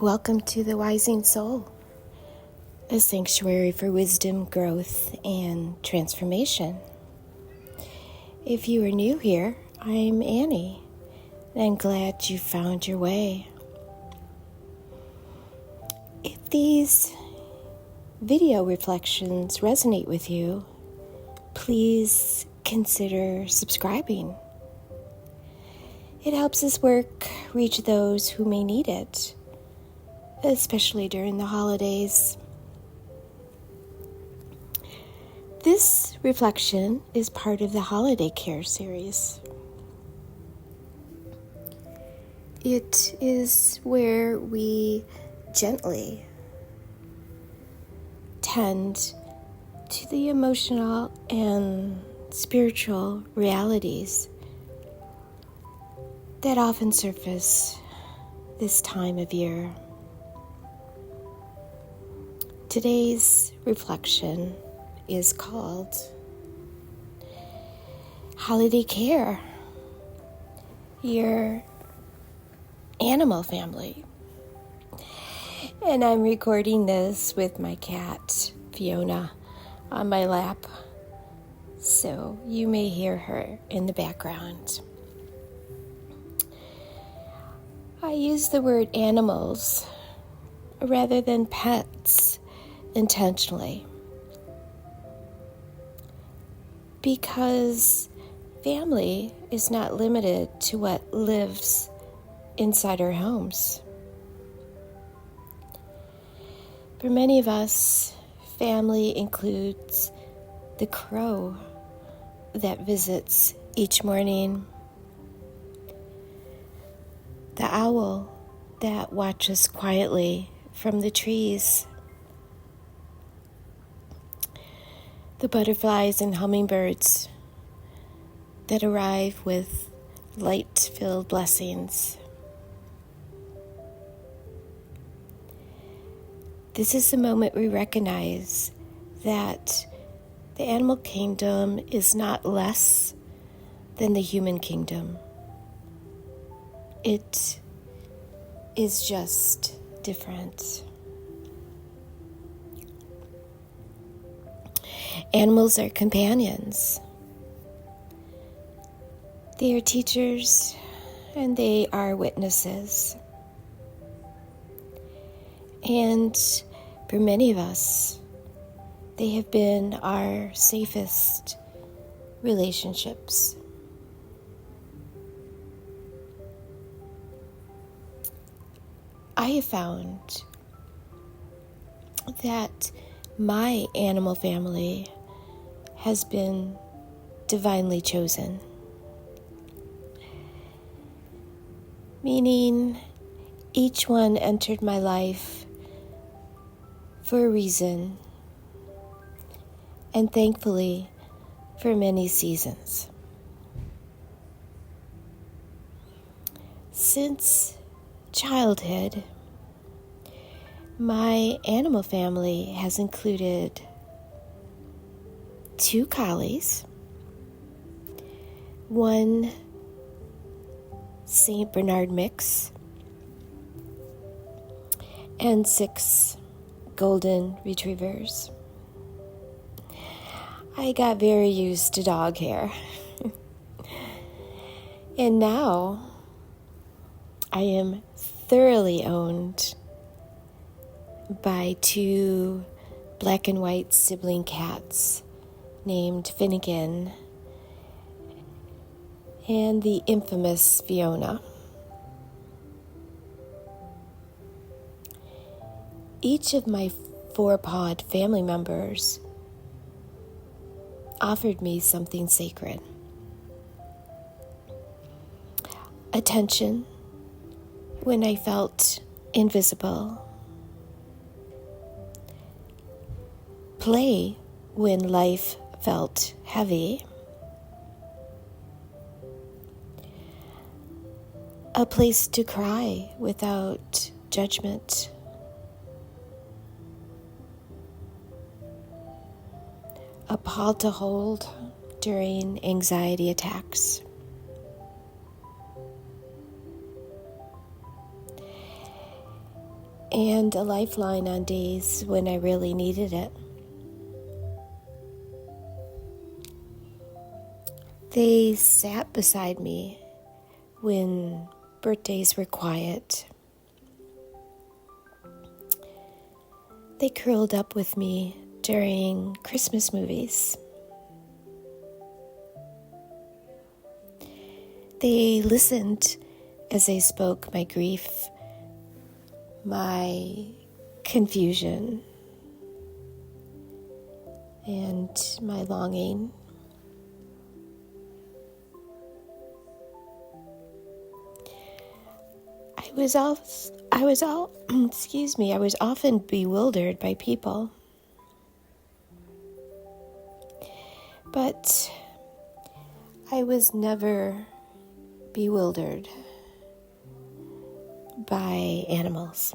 Welcome to the Wising Soul, a sanctuary for wisdom, growth, and transformation. If you are new here, I'm Annie, and I'm glad you found your way. If these video reflections resonate with you, please consider subscribing. It helps this work reach those who may need it, especially during the holidays. This reflection is part of the Holiday Care series. It is where we gently tend to the emotional and spiritual realities that often surface this time of year. Today's reflection is called Holiday Care, your animal family. And I'm recording this with my cat, Fiona, on my lap, so you may hear her in the background. I use the word animals rather than pets intentionally, because family is not limited to what lives inside our homes. For many of us, family includes the crow that visits each morning, the owl that watches quietly from the trees, the butterflies and hummingbirds that arrive with light-filled blessings. This is the moment we recognize that the animal kingdom is not less than the human kingdom. It is just different. Animals are companions. They are teachers, and they are witnesses. And for many of us, they have been our safest relationships. I have found that my animal family has been divinely chosen, meaning each one entered my life for a reason, and thankfully for many seasons. Since childhood, my animal family has included 2 collies, 1 St. Bernard mix, and 6 golden retrievers. I got very used to dog hair. And now I am thoroughly owned by 2 black and white sibling cats named Finnegan and the infamous Fiona. Each of my 4-pawed family members offered me something sacred. Attention when I felt invisible. Play when life felt heavy. A place to cry without judgment. A paw to hold during anxiety attacks. and a lifeline on days when I really needed it. They sat beside me when birthdays were quiet. They curled up with me during Christmas movies. They listened as I spoke my grief, my confusion, and my longing. I was often bewildered by people. But I was never bewildered by animals.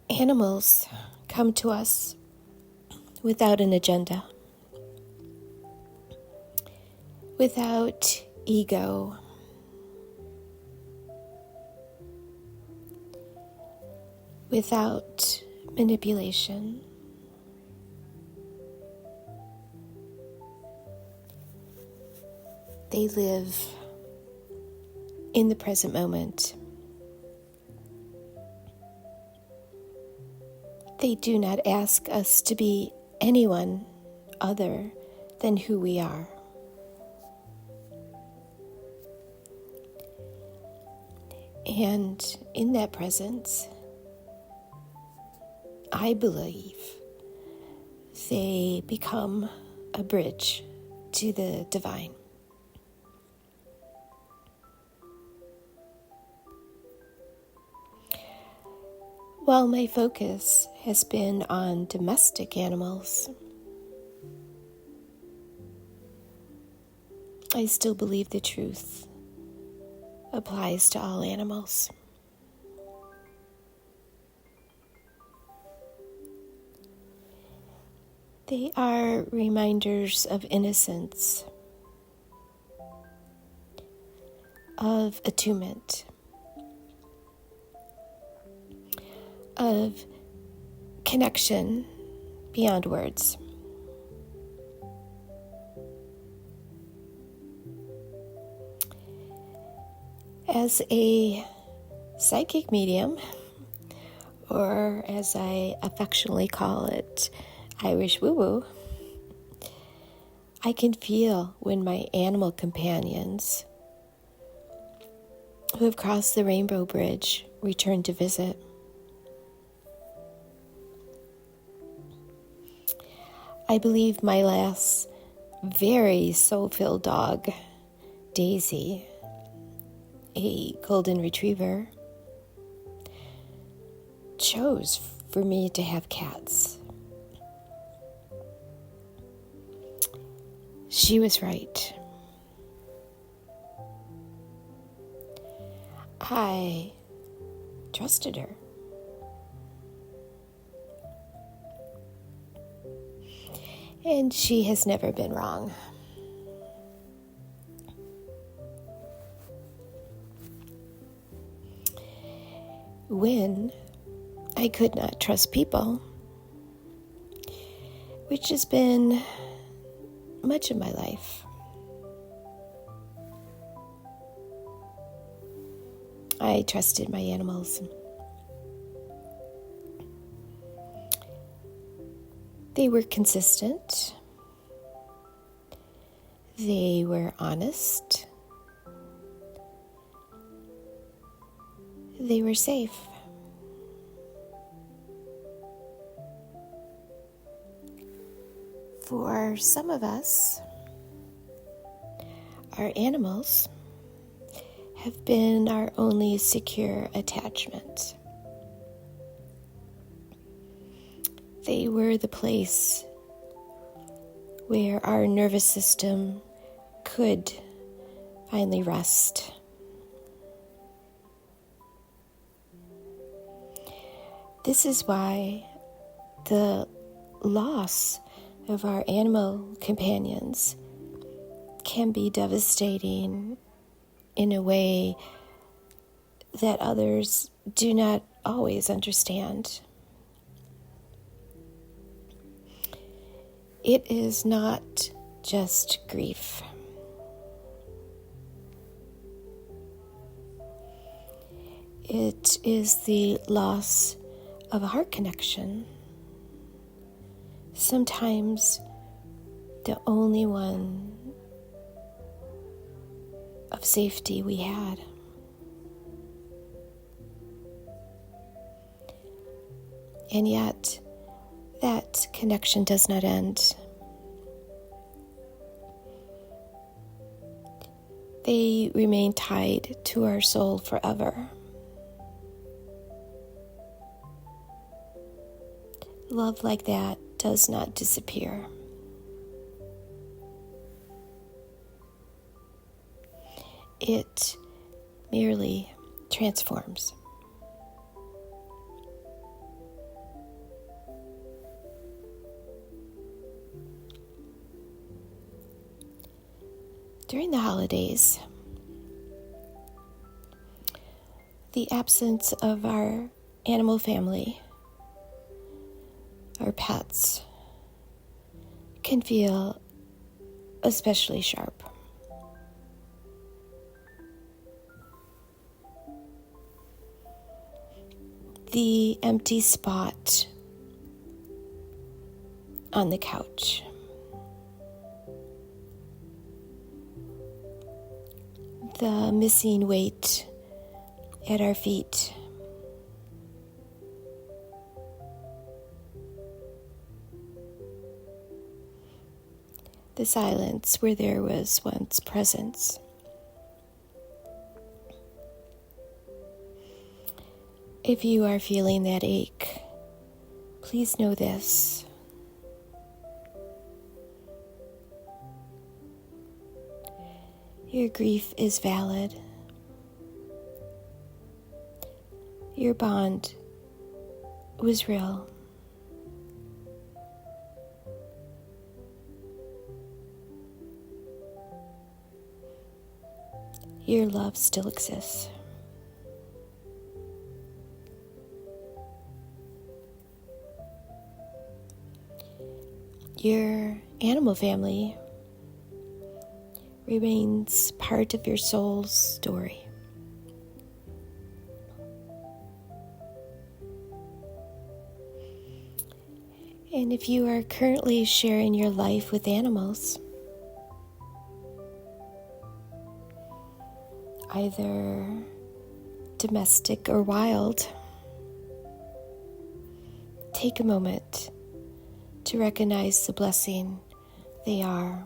Animals come to us without an agenda, without ego, without manipulation. They live in the present moment. They do not ask us to be anyone other than who we are. And in that presence, I believe they become a bridge to the divine. While my focus has been on domestic animals, I still believe the truth applies to all animals. They are reminders of innocence, of attunement, of connection beyond words. As a psychic medium, or as I affectionately call it, Irish woo-woo, I can feel when my animal companions who have crossed the Rainbow Bridge return to visit. I believe my last very soul-filled dog, Daisy, a golden retriever, chose for me to have cats. She was right. I trusted her. And she has never been wrong. When I could not trust people, which has been much of my life, I trusted my animals. They were consistent. They were honest. They were safe. For some of us, our animals have been our only secure attachment. They were the place where our nervous system could finally rest. This is why the loss of our animal companions can be devastating in a way that others do not always understand. It is not just grief. It is the loss of a heart connection, sometimes the only one of safety we had. And yet, that connection does not end. They remain tied to our soul forever. Love like that does not disappear. It merely transforms. During the holidays, the absence of our animal family, our pets, can feel especially sharp. The empty spot on the couch. The missing weight at our feet. The silence where there was once presence. If you are feeling that ache, please know this. Your grief is valid. Your bond was real. Your love still exists. Your animal family remains part of your soul's story. And if you are currently sharing your life with animals, either domestic or wild, take a moment to recognize the blessing they are.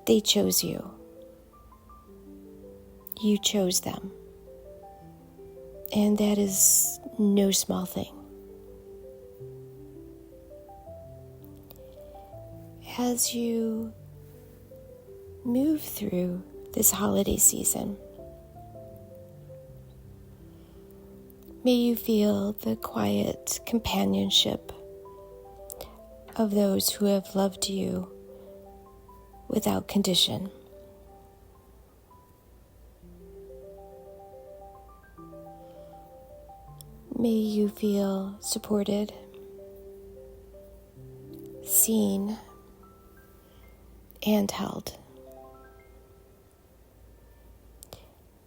They chose you. You chose them. And that is no small thing. As you move through this holiday season, may you feel the quiet companionship of those who have loved you without condition. May you feel supported, seen, and held.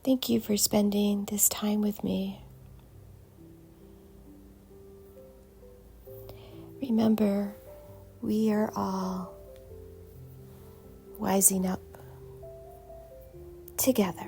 Thank you for spending this time with me. Remember, we are all wising up together.